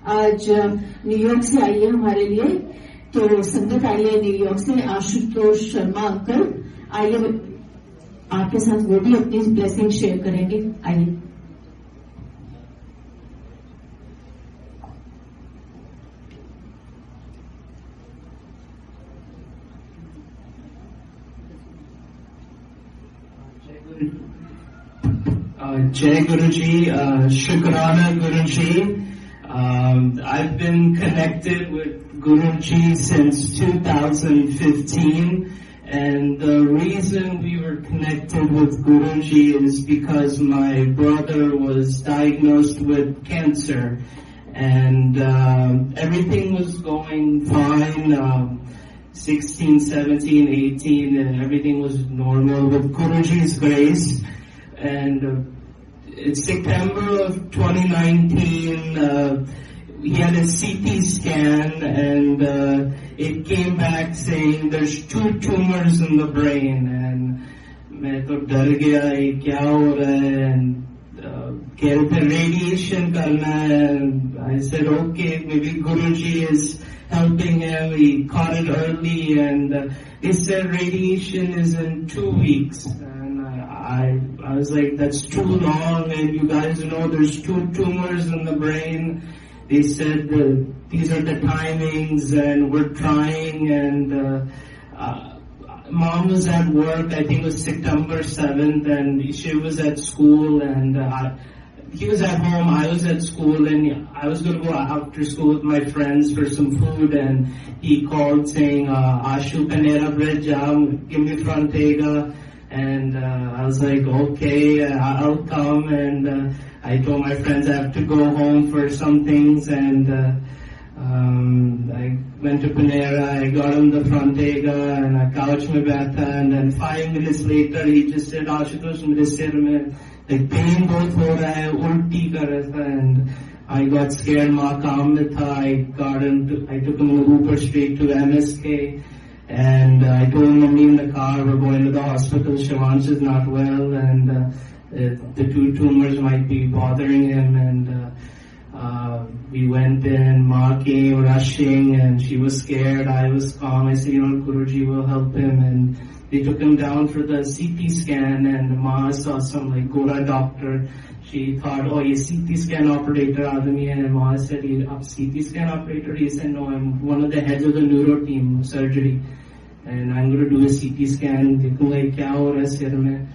आज न्यूयॉर्क से आई है हमारे लिए, तो संगत आई है न्यूयॉर्क से, आशुतोष शर्मा अंकल आइए, आपके साथ वो भी अपनी ब्लेसिंग शेयर करेंगे। आइए। Jai Guruji, Shukrana Guruji. I've been connected with Guruji since 2015, and the reason we were connected with Guruji is because my brother was diagnosed with cancer, and everything was going fine. 16, 17, 18, and everything was normal with Guruji's grace. And in September of 2019, he had a CT scan, and it came back saying there's 2 tumors in the brain. And मैं तो डर गया, ये क्या हो रहा है? And कह रहे थे radiation करना है. And I said, okay, maybe Guruji is helping him. He caught it early, and they said radiation is in 2 weeks. And I was like, that's too long, and you guys know there's 2 tumors in the brain. They said these are the timings, and we're trying. And Mom was at work, I think it was September 7th, and she was at school, and he was at home, I was at school, and I was going to go after school with my friends for some food, and he called saying, Ashu Kanera bread jaap, give me frantega. And I was like, okay, I'll come. And I told my friends I have to go home for some things, and I went to Panera, I got him the frantega, and I couch mein baitha, and then 5 minutes later he just said, Ashutosh, mere sir mein like pain bahut ho raha hai, ulti kar raha tha. And I got scared, maa kaam mein tha, I took him on Uber straight to MSK, and I told Mommy in the car, we're going to the hospital, Shivansh is not well, and the 2 tumors might be bothering him. And we went in, Ma came rushing, and she was scared, I was calm. I said, Guruji will help him. And they took him down for the CT scan, and Ma saw some like Gora doctor. She thought, oh, ye CT scan operator aadmi hai. And Ma said, aap CT scan operator? He said, no, I'm one of the heads of the neuro team, surgery, and I'm going to do a CT scan. Dekhunga kya ho raha hai sir mein.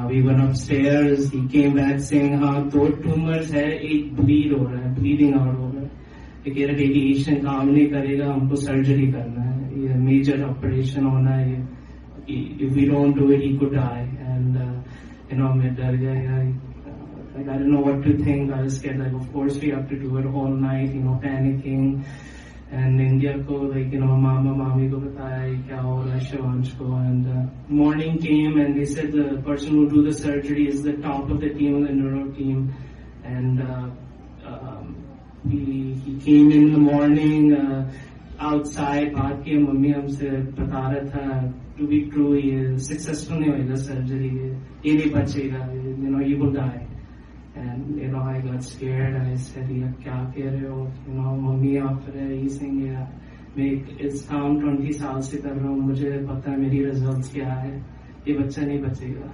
We went upstairs. He came back saying, हाँ 2 tumors है, एक bleed हो रहा है, bleeding out हो रहा है. ये कह रहा radiation काम नहीं करेगा, हमको surgery करना है, ये major operation होना है. If we don't do it, he could die. And मैं डर गया. Like I didn't know what to think. I was scared. Like of course we have to do it all night. Panicking. And India ko like mama mami ko bataya kya ho raha hai Shivansh ko. And morning came, and they said the person who do the surgery is the top of the team, the neuro team. And he came in the morning outside. बात के mummy हमसे बता रहा था to be true, ये successful नहीं होएगा surgery, ये नहीं बचेगा, you will die. And I got scared. I said, "ये क्या कह रहे हो? मम्मी आप रहे saying, yeah, मैं इस काम 20 साल से कर रहा हूँ, मुझे पता है मेरी results क्या है, ये बच्चा नहीं बचेगा."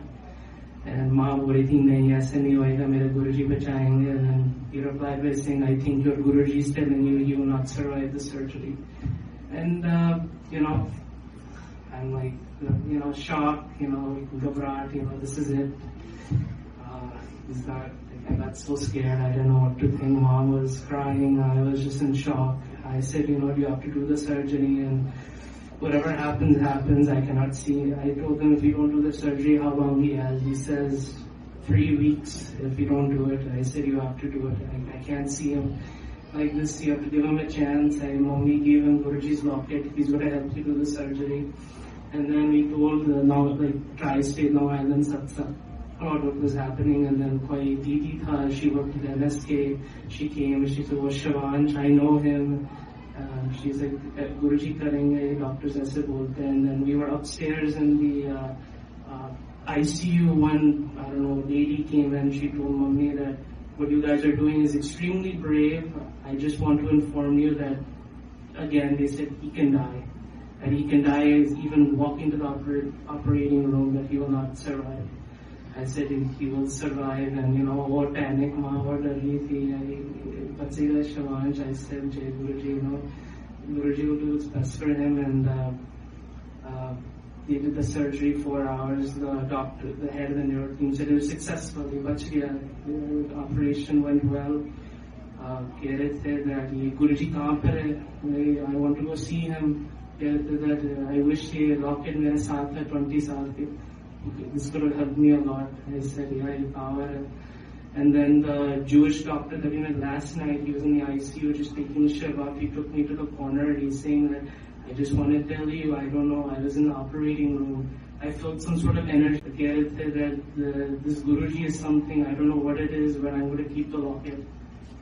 And माँ बोल रही थी, नहीं ऐसे नहीं होएगा, मेरे गुरुजी बचाएंगे. And then he replied by saying, "I think your Guruji is telling you will not survive the surgery." And I'm like, shocked, घबराहट, this is it. I got so scared, I didn't know what to think. Mom was crying, I was just in shock. I said, you have to do the surgery, and whatever happens, happens. I cannot see. I told him, if you don't do the surgery, how long he has? He says 3 weeks if you don't do it. I said, you have to do it. I can't see him like this. You have to give him a chance. I only gave him Guruji's locket. He's going to help you do the surgery. And then we told the tri-state Long Island Satsang what was happening. And then koi Didi tha, she worked at MSK. She came, she said, oh, Shivansh, I know him. She's like, Guruji karenge, doctors aise bolte. And then we were upstairs in the ICU. One, I don't know, lady came and she told Mommy that what you guys are doing is extremely brave. I just want to inform you that, again, they said he can die. And he can die even walking to the operating room, that he will not survive. I said he will survive, and और panic माँ और डर रही थी, बचेगा Shivansh. I said, Jai Guruji, Guruji will do what's best for him, and they did the surgery 4 hours. The doctor, the head of the neuro team, said it was successful. He बच गया. The operation went well. कह रहे थे that ये Guruji कहाँ पर है? I want to go see him. कह रहे थे that I wish ये locket मेरे साथ है 20 साल के. This could have helped me a lot. I said, yeah, power. And then the Jewish doctor that we met last night, he was in the ICU just taking shabad. He took me to the corner and he's saying that, I just want to tell you, I don't know, I was in the operating room. I felt some sort of energy. That this Guruji is something, I don't know what it is, but I'm going to keep the locket.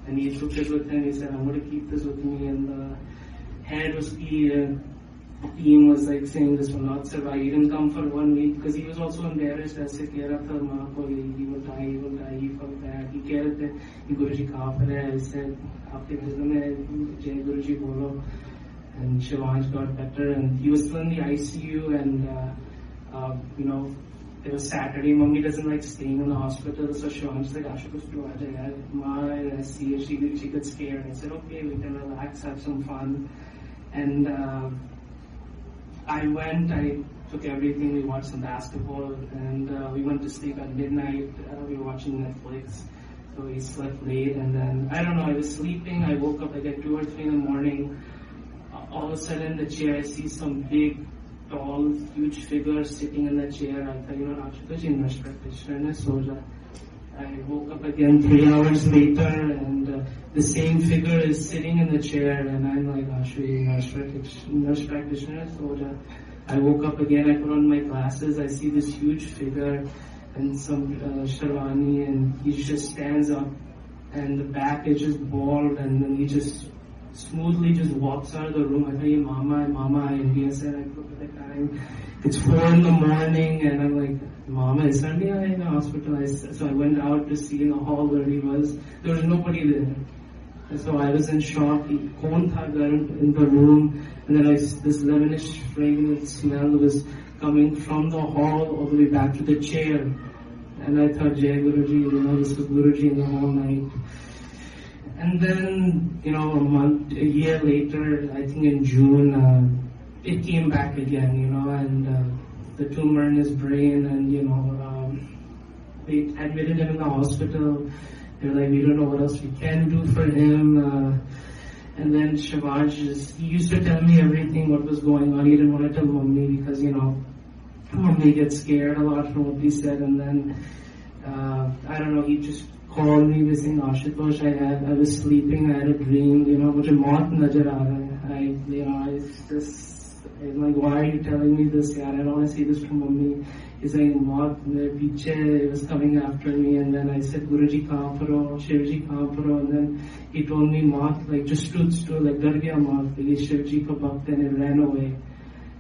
And he took it with him. He said, I'm going to keep this with me. And the head was team was like saying this will not survive. He didn't come for 1 week because he was also embarrassed. ऐसे कह रहा था माँ को he will die. He felt bad. He कह रहे थे कि गुरुजी कहाँ पर है? I said आपके घर में जय गुरुजी बोलो. And Shivansh got better, and he was still in the ICU. And it was Saturday. Mummy doesn't like staying in the hospital, so Shivansh like Ashutosh to aaja yaar. Ma, I see her. She got scared. I said okay, we can relax, have some fun. And I went, I took everything, we watched some basketball, and we went to sleep at midnight. We were watching Netflix, so we slept late, and then, I don't know, I was sleeping, I woke up like at 2 or 3 in the morning. All of a sudden, the chair, I see some big, tall, huge figure sitting in the chair. I thought, Ashutosh, Namaskar Krishna, Soja. I woke up again 3 hours later, and the same figure is sitting in the chair, and I'm like, Namaskar Krishna, Soja. I woke up again, I put on my glasses, I see this huge figure, and some Sharwani, and he just stands up, and the back is just bald, and then he just smoothly just walks out of the room. I thought, Mama, and he said, I look at the time, it's 4 in the morning, and I'm like, Mama, is somebody in the hospital? So I went out to see in the hall where he was. There was nobody there. And so I was in shock. Kaun tha in the room, and then this lemonish fragrance smell was coming from the hall all the way back to the chair. And I thought, Jai Guruji, this was Guruji in the whole night. And then, a year later, I think in June, it came back again, and the tumor in his brain, and, they admitted him in the hospital. They're like, we don't know what else we can do for him. And then Shivansh, he used to tell me everything, what was going on. He didn't want to tell Mummy because, Mummy gets scared a lot from what he said. And then, I don't know, he just called me with saying, Ashutosh, I was sleeping, I had a dream, mujhe maut nazar aa raha hai. I'm like, why are you telling me this? I don't want to see this from Mummy. He's like, maut mere piche, it was coming after me. And then I said, Guruji kahan par ho, Shivji kahan par ho. And then he told me maut, like just stood still, like dar gaya maut, ye Shivji ka bhakt, and it ran away.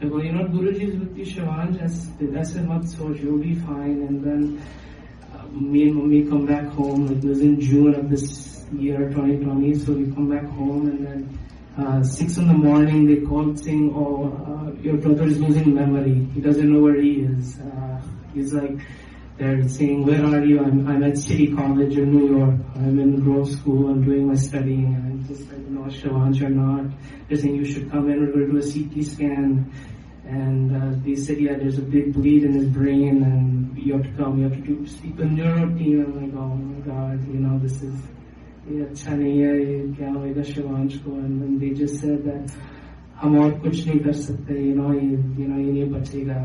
I go, Guruji is with you, Shivansh, aise mat soch, you'll be fine. And then me and Mummy come back home, it was in June of this year, 2020, so we come back home, and then 6 in the morning, they called saying, your brother is losing memory. He doesn't know where he is. He's like, they're saying, where are you? I'm at City College in New York. I'm in Grove School. I'm doing my studying. And I'm just like, no, Shivansh, you're not. They're saying, you should come in. We're going to do a CT scan. And they said, yeah, there's a big bleed in his brain, and you have to come. You have to speak to the neuro team. I'm like, oh my God, this is... ये अच्छा नहीं है, ये क्या होएगा शिवांश को. And then they just said that हम और कुछ नहीं कर सकते, ये नहीं बचेगा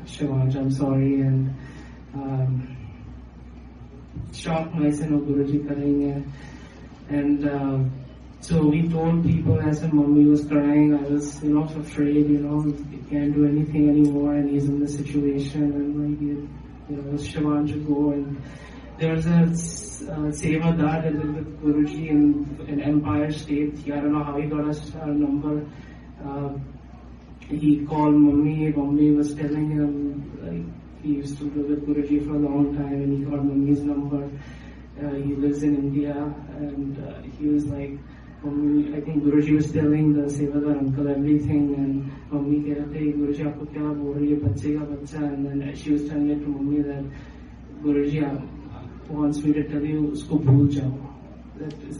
Shivansh. I'm sorry. And shocked myself, no Guruji करेंगे. And so we told people, as her Mummy was crying, I was afraid, he can't do anything anymore, and he's in this situation, and like Shivansh go. And there was a seva dad with Guruji in Empire State. I don't know how he got us our number. He called Mummy. Mummy was telling him, like, he used to live with Guruji for a long time, and he got Mummy's number. He lives in India, and he was like, Mummy, I think Guruji was telling the Sevadar uncle everything, and Mummy keh rahe the, Guruji aapko kya bol rahi hai, bacche ka bachcha, and then she was telling it to Mummy that Guruji wants me to tell you, usko bhul jao. That is